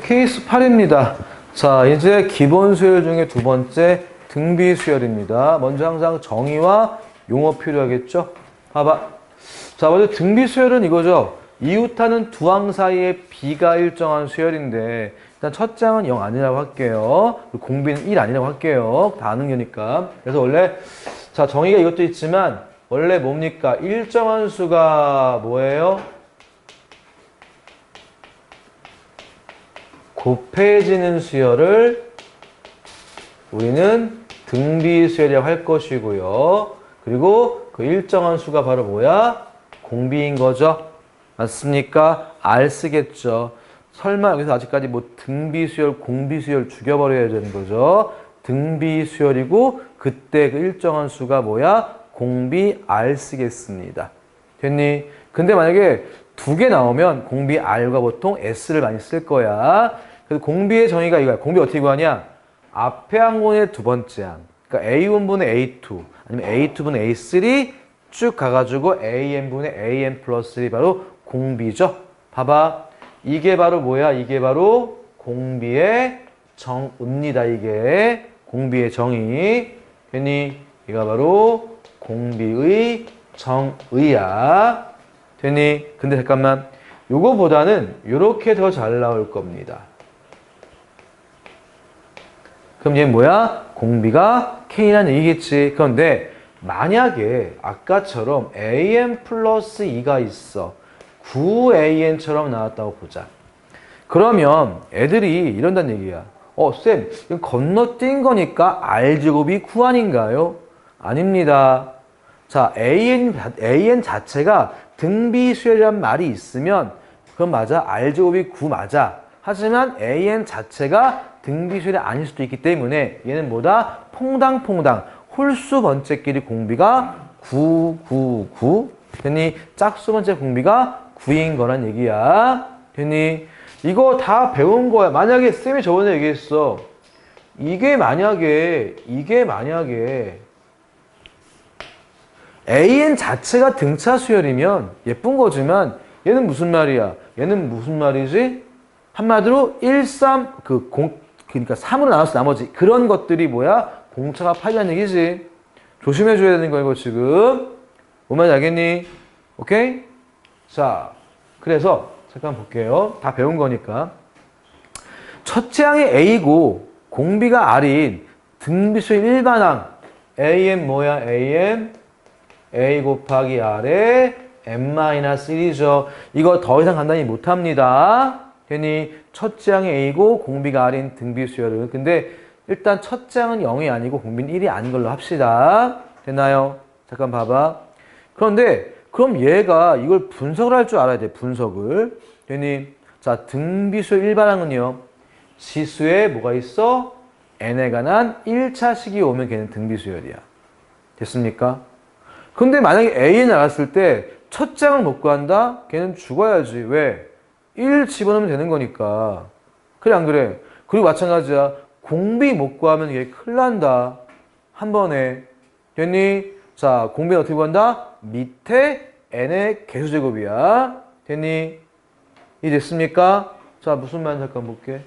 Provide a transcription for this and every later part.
케이스 8입니다. 자, 이제 기본 수열 중에 두 번째 등비 수열입니다. 먼저 항상 정의와 용어 필요하겠죠? 봐봐. 자, 먼저 등비 수열은 이거죠. 이웃하는 두 항 사이의 비가 일정한 수열인데 일단 첫 장은 0 아니라고 할게요. 공비는 1 아니라고 할게요. 다 아는 거니까. 그래서 원래 자, 정의가 이것도 있지만 원래 뭡니까? 일정한 수가 뭐예요? 곱해지는 수열을 우리는 등비 수열이라고 할 것이고요. 그리고 그 일정한 수가 바로 뭐야? 공비인 거죠. 맞습니까? R 쓰겠죠. 설마 여기서 아직까지 뭐 등비 수열, 공비 수열 죽여버려야 되는 거죠. 등비 수열이고 그때 그 일정한 수가 뭐야? 공비 R 쓰겠습니다. 됐니? 근데 만약에 두 개 나오면 공비 R과 보통 S를 많이 쓸 거야. 그래서 공비의 정의가 이거야. 공비 어떻게 구하냐? 앞에 항문의 두 번째 항. 그러니까 A1분의 A2 아니면 A2분의 A3 쭉 가가지고 AN분의 AN 플러스 1이 바로 공비죠. 봐봐. 이게 바로 뭐야? 이게 바로 공비의 정의입니다. 이게 공비의 정의. 됐니? 이가 바로 공비의 정의야. 됐니? 근데 잠깐만. 요거보다는 요렇게 더 잘 나올 겁니다. 그럼 얘 뭐야? 공비가 K라는 얘기겠지. 그런데 만약에 아까처럼 AN 플러스 2가 있어. 9AN처럼 나왔다고 보자. 그러면 애들이 이런다는 얘기야. 쌤, 이건 건너뛴 거니까 R제곱이 9 아닌가요? 아닙니다. 자, AN 자체가 등비수열이란 말이 있으면 그건 맞아. R제곱이 9 맞아. 하지만 AN 자체가 등비수열이 아닐 수도 있기 때문에 얘는 뭐다? 퐁당퐁당 홀수 번째끼리 공비가 9, 9, 9. 됐니? 짝수 번째 공비가 9인 거란 얘기야. 됐니? 이거 다 배운 거야. 만약에 쌤이 저번에 얘기했어. 이게 만약에 AN 자체가 등차 수열이면 예쁜 거지만 얘는 무슨 말이야? 얘는 무슨 말이지? 한마디로 1, 3, 그러니까 3으로 나눠서 나머지 그런 것들이 뭐야? 공차가 8이라는 얘기지. 조심해줘야 되는 거야, 이거 지금. 뭔 말인지 알겠니? 오케이? 자, 그래서 잠깐 볼게요. 다 배운 거니까. 첫째 항이 A고 공비가 R인 등비수의 일반항. AM 뭐야? AM A 곱하기 R에 M-1이죠. 이거 더 이상 간단히 못합니다. 괜히 첫째 항이 A고 공비가 R인 등비수열은. 근데 일단 첫째 항은 0이 아니고 공비는 1이 아닌 걸로 합시다. 됐나요? 잠깐 봐봐. 그런데 그럼 얘가 이걸 분석을 할 줄 알아야 돼. 분석을. 괜히 자, 등비수열 일반항은요. 지수에 뭐가 있어? n에 관한 1차식이 오면 걔는 등비수열이야. 됐습니까? 근데 만약에 A는 알았을 때 첫째 항을 못 구한다? 걔는 죽어야지. 왜? 1 집어넣으면 되는 거니까. 그래 안 그래? 그리고 마찬가지야. 공비 못 구하면 얘 큰일 난다. 한 번에. 됐니? 자, 공비는 어떻게 구한다? 밑에 n의 개수제곱이야. 됐니? 이 됐습니까? 자, 무슨 말인지 잠깐 볼게.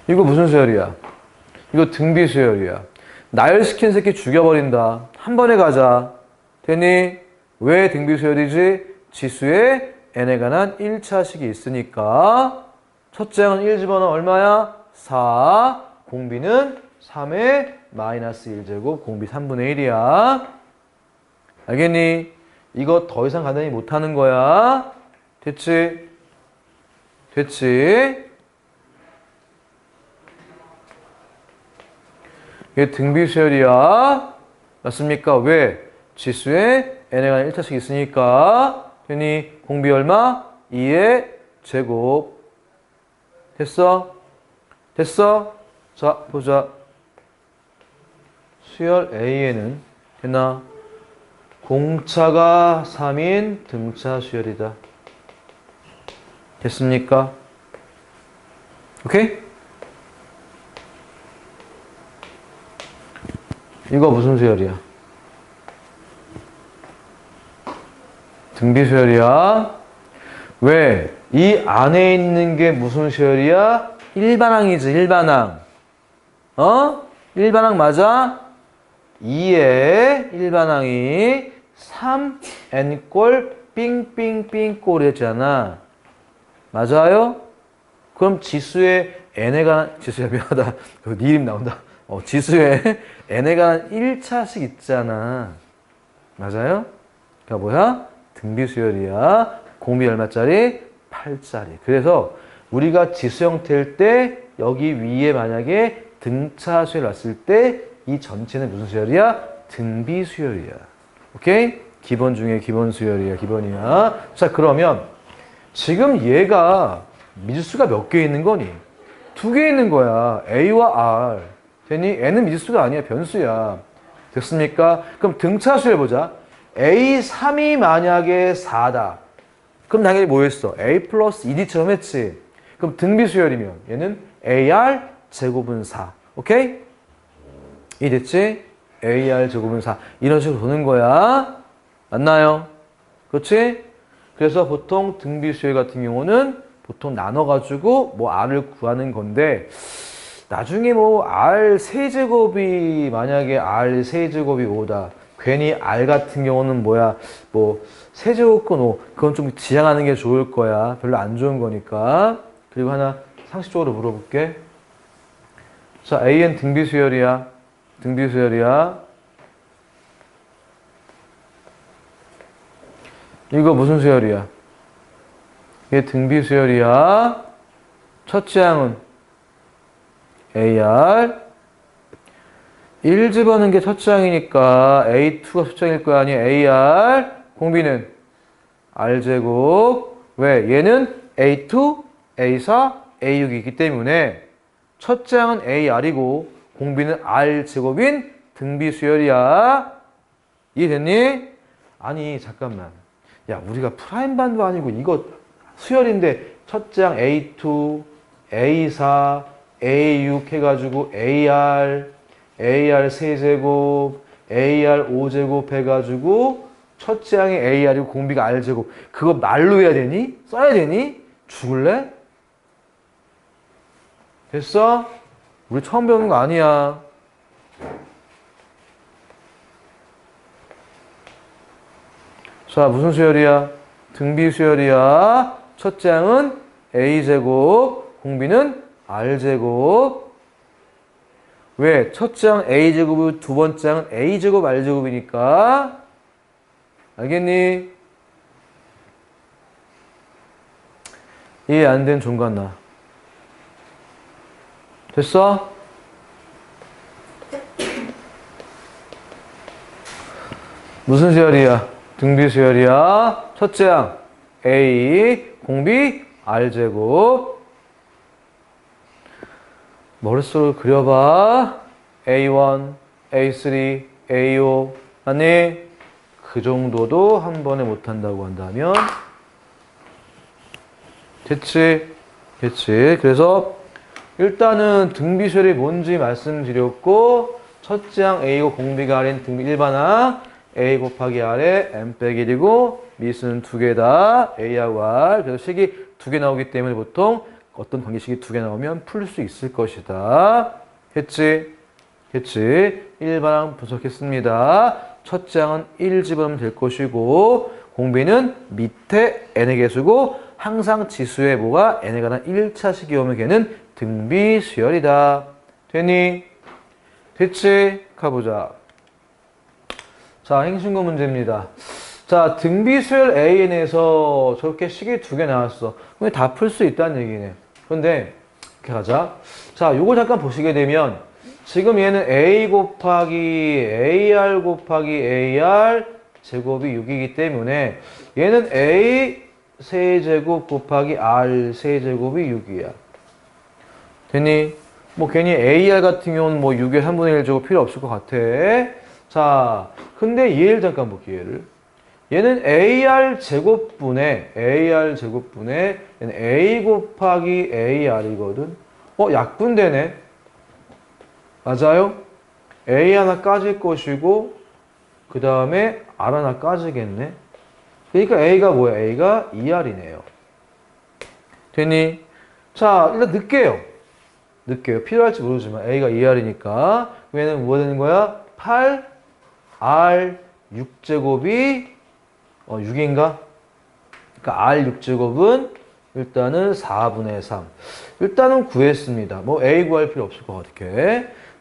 이거 무슨 수열이야? 이거 등비 수열이야. 나열시킨 새끼 죽여버린다. 한 번에 가자. 됐니? 왜 등비 수열이지? 지수에 n에 관한 1차식이 있으니까. 첫째 항은 1 집어넣어 얼마야? 4. 공비는 3의 마이너스 1제곱. 공비 3분의 1이야. 알겠니? 이거 더 이상 간단히 못하는 거야. 됐지? 됐지? 이게 등비수열이야. 맞습니까? 왜? 지수에 n에 관한 1차식이 있으니까. 괜히 공비 얼마? 2의 제곱. 됐어? 됐어? 자, 보자. 수열 A에는 됐나? 공차가 3인 등차 수열이다. 됐습니까? 오케이? 이거 무슨 수열이야? 등비수열이야. 왜? 이 안에 있는 게 무슨 수열이야? 일반항이지, 일반항. 어? 일반항 맞아? 2에 일반항이 3n꼴 삥삥삥꼴이었잖아. 맞아요? 그럼 지수의 n에 관한, 지수야 미안하다. 네 이름 나온다. 지수의 n에 관한 1차식 있잖아. 맞아요? 그러니까 뭐야? 등비수열이야. 공비 얼마짜리? 8짜리. 그래서 우리가 지수 형태일 때 여기 위에 만약에 등차수열 났을 때 이 전체는 무슨 수열이야? 등비수열이야. 오케이? 기본 중에 기본 수열이야. 기본이야. 자, 그러면 지금 얘가 미지수가 몇 개 있는 거니? 2개 있는 거야. A와 R. 되니? N은 미지수가 아니야. 변수야. 됐습니까? 그럼 등차수열 보자. A3이 만약에 4다. 그럼 당연히 뭐였어? A 플러스 2D처럼 했지. 그럼 등비수열이면 얘는 AR 제곱은 4. 오케이? 이 됐지? AR 제곱은 4. 이런 식으로 도는 거야. 맞나요? 그렇지? 그래서 보통 등비수열 같은 경우는 보통 나눠가지고 뭐 R을 구하는 건데 나중에 뭐 R 세제곱이 만약에 R 세제곱이 5다. 괜히 R 같은 경우는 뭐야 뭐 세제곱근 5 그건 좀 지양하는 게 좋을 거야. 별로 안 좋은 거니까. 그리고 하나 상식적으로 물어볼게. 자, AN 등비수열이야. 등비수열이야. 이거 무슨 수열이야? 이게 등비수열이야. 첫째 항은 AR 1 집어넣은 게 첫째 항이니까 A2가 숫자일 거 아니야. AR 공비는 R제곱. 왜? 얘는 A2, A4, A6이 있기 때문에 첫째 항은 AR이고 공비는 R제곱인 등비수열이야. 이해됐니? 아니 잠깐만. 야 우리가 프라임반도 아니고 이거 수열인데 첫째 항 A2, A4, A6 해가지고 AR 세제곱, AR 5제곱 해가지고 첫째 항이 AR이고 공비가 R제곱. 그거 말로 해야 되니? 써야 되니? 죽을래? 됐어? 우리 처음 배우는 거 아니야. 자, 무슨 수열이야? 등비수열이야. 첫째 항은 A제곱, 공비는 R제곱. 왜? 첫째 항 A제곱이고 두 번째 항은 A제곱, R제곱이니까. 알겠니? 이해 안 된 종갓나. 됐어? 무슨 수열이야? 등비수열이야. 첫째 항 A, 공비 R제곱. 머릿속으로 그려봐. A1, A3, A5. 아니, 그 정도도 한 번에 못한다고 한다면 됐지? 됐지? 그래서 일단은 등비수열이 뭔지 말씀드렸고 첫째 항 A고 공비가 R인 등비 일반항 A 곱하기 R에 M 빼기 1이고 미수는 2개다. A하고 R. 그래서 식이 2개 나오기 때문에 보통 어떤 관계식이 2개 나오면 풀 수 있을 것이다. 했지? 했지? 일반항 분석했습니다. 첫째 항은 1 집어넣으면 될 것이고 공비는 밑에 n의 개수고 항상 지수에 뭐가 n에 관한 1차식이 오면 걔는 등비수열이다. 됐니? 됐지? 가보자. 자, 행신고 문제입니다. 자, 등비수열 AN에서 저렇게 식이 2개 나왔어. 그럼 다 풀 수 있다는 얘기네. 그런데 이렇게 가자. 자, 요거 잠깐 보시게 되면 지금 얘는 A 곱하기 AR 곱하기 AR 제곱이 6이기 때문에 얘는 A 세제곱 곱하기 R 세제곱이 6이야. 됐니? 뭐 괜히 AR 같은 경우는 뭐 6의 3분의 1 제곱 필요 없을 것 같아. 자, 근데 얘를 잠깐 볼게요, 얘를. 얘는 AR 제곱분에 얘는 A 곱하기 AR이거든. 약분되네. 맞아요? A 하나 까질 것이고 그 다음에 R 하나 까지겠네. 그러니까 A가 뭐야? A가 2R이네요. 됐니? 자, 일단 넣을게요. 필요할지 모르지만 A가 2R이니까 얘는 뭐가 되는 거야? 8R 6제곱이 6인가? 그러니까 R 6제곱은 일단은 4분의 3. 일단은 구했습니다. 뭐 A 구할 필요 없을 것 같아.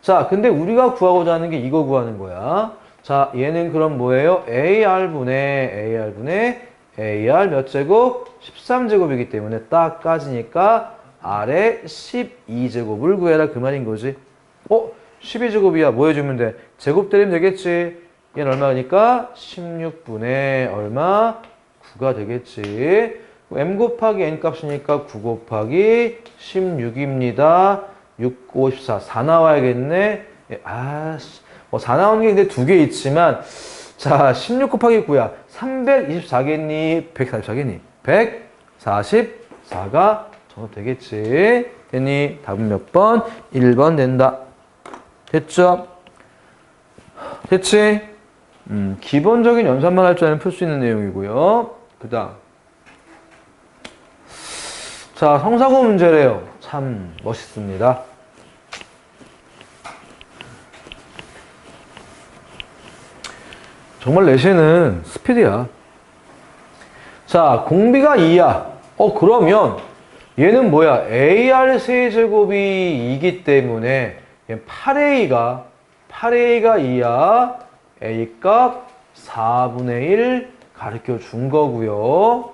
자, 근데 우리가 구하고자 하는 게 이거 구하는 거야. 자, 얘는 그럼 뭐예요? AR분의 AR 몇 제곱? 13제곱이기 때문에 딱 까지니까 R에 12제곱을 구해라 그 말인 거지. 12제곱이야. 뭐 해주면 돼? 제곱 때리면 되겠지. 얘는 얼마니까? 16분의 얼마? 9가 되겠지. m 곱하기 n 값이니까 9 곱하기 16입니다. 6, 5, 14. 4 나와야겠네. 4 나오는 게 근데 두 개 있지만, 자, 16 곱하기 9야. 324겠니? 144겠니? 144가 정답 되겠지. 됐니? 답은 몇 번? 1번 된다. 됐죠? 됐지? 기본적인 연산만 할 줄 알면 풀 수 있는 내용이고요. 그 다음. 자, 성사고 문제래요. 참 멋있습니다. 정말 내신은 스피드야. 자, 공비가 2야. 그러면 얘는 뭐야? AR 세제곱이 2기 때문에 얘 8A가 2야. A 값 4분의 1 가르쳐 준 거고요.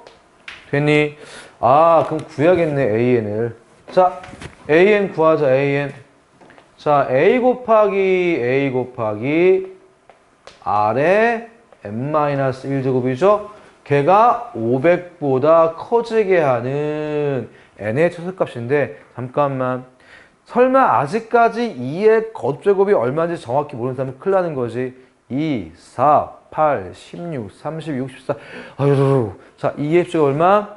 됐니? 그럼 구해야겠네, AN을. 자, AN 구하자, AN. 자, A 곱하기 R의 n-1제곱이죠? 걔가 500보다 커지게 하는 n의 최소값인데, 잠깐만. 설마 아직까지 2의 겉제곱이 얼마인지 정확히 모르는 사람은 큰일 나는 거지. 2, 4, 8, 16, 30, 64. 자, 2의 합제가 얼마?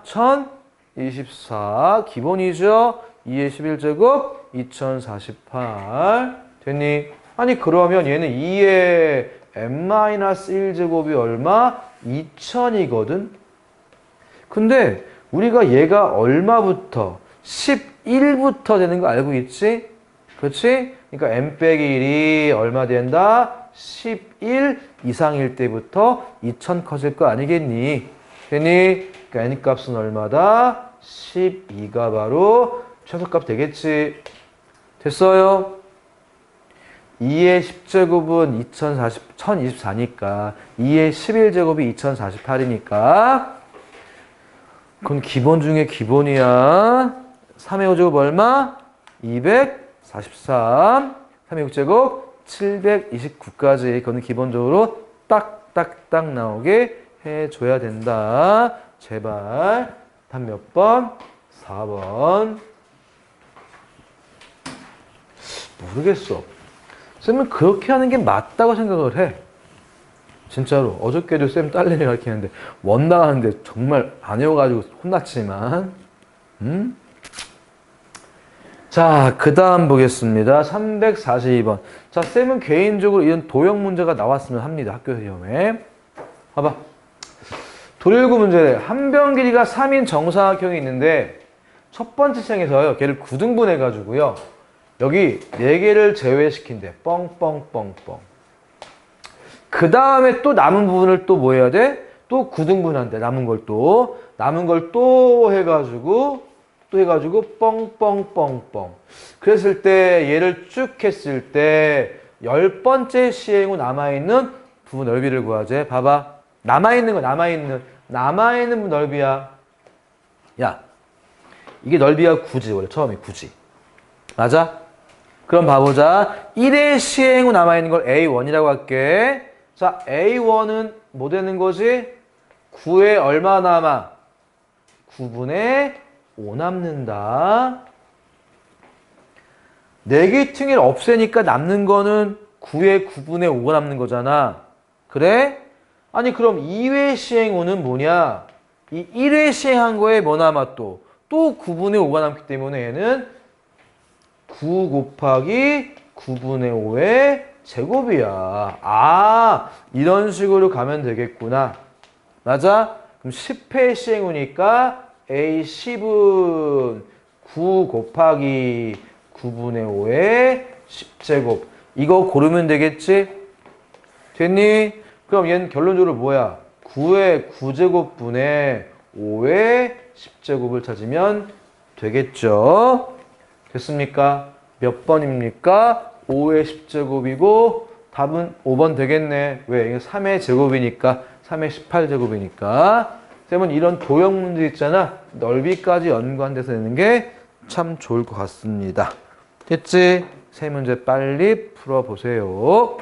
1024. 기본이죠? 2의 11제곱? 2048. 됐니? 아니, 그러면 얘는 2의 n-1제곱이 얼마? 2000이거든? 근데 우리가 얘가 얼마부터? 11부터 되는 거 알고 있지? 그렇지? 그러니까 n-1이 얼마 된다? 11 이상일 때부터 2000 커질 거 아니겠니? 됐니? 그러니까 n값은 얼마다? 12가 바로 최소값 되겠지. 됐어요? 2의 10제곱은 1024니까 2의 11제곱이 2048이니까 그건 기본 중에 기본이야. 3의 5제곱 얼마? 243. 3의 6제곱 729까지. 그거는 기본적으로 딱딱딱 나오게 해줘야 된다. 제발. 답 몇 번? 4번. 모르겠어. 쌤은 그렇게 하는 게 맞다고 생각을 해. 진짜로. 어저께도 쌤 딸내미 가르치는데 원 나가는데 정말 안 외워가지고 혼났지만. 자, 그 다음 보겠습니다. 342번. 자, 쌤은 개인적으로 이런 도형 문제가 나왔으면 합니다. 학교 시험에. 봐봐. 도일구 문제. 한 변 길이가 3인 정사각형이 있는데 첫 번째 시행에서요. 걔를 9등분 해가지고요. 여기 4개를 제외시킨대. 뻥뻥뻥뻥. 그 다음에 또 남은 부분을 또 뭐 해야 돼? 또 9등분한대. 남은 걸 또 해가지고 뻥뻥뻥뻥. 그랬을 때 얘를 쭉 했을 때 10번째 시행 후 남아있는 부분 넓이를 구하재. 봐봐. 남아있는 부분 넓이야. 야, 이게 넓이야 9지. 원래 처음에 9지. 맞아? 그럼 봐보자. 1의 시행 후 남아있는 걸 A1이라고 할게. 자, A1은 뭐 되는 거지? 9에 얼마 남아? 9분의 5 남는다. 네개팅을 없애니까 남는 거는 9에 9분의 5가 남는 거잖아. 그래? 아니 그럼 2회 시행 후는 뭐냐? 이 1회 시행한 거에 뭐 남아 또 9분의 5가 남기 때문에 얘는 9 곱하기 9분의 5의 제곱이야. 이런 식으로 가면 되겠구나. 맞아? 그럼 10회 시행후니까 A 10은 9 곱하기 9분의 5의 10제곱. 이거 고르면 되겠지? 됐니? 그럼 얘는 결론적으로 뭐야? 9의 9제곱분의 5의 10제곱을 찾으면 되겠죠? 됐습니까? 몇 번입니까? 5의 10제곱이고 답은 5번 되겠네. 왜? 이게 3의 제곱이니까 3의 18제곱이니까. 쌤은 이런 도형 문제 있잖아. 넓이까지 연관돼서 내는 게 참 좋을 것 같습니다. 됐지? 세 문제 빨리 풀어보세요.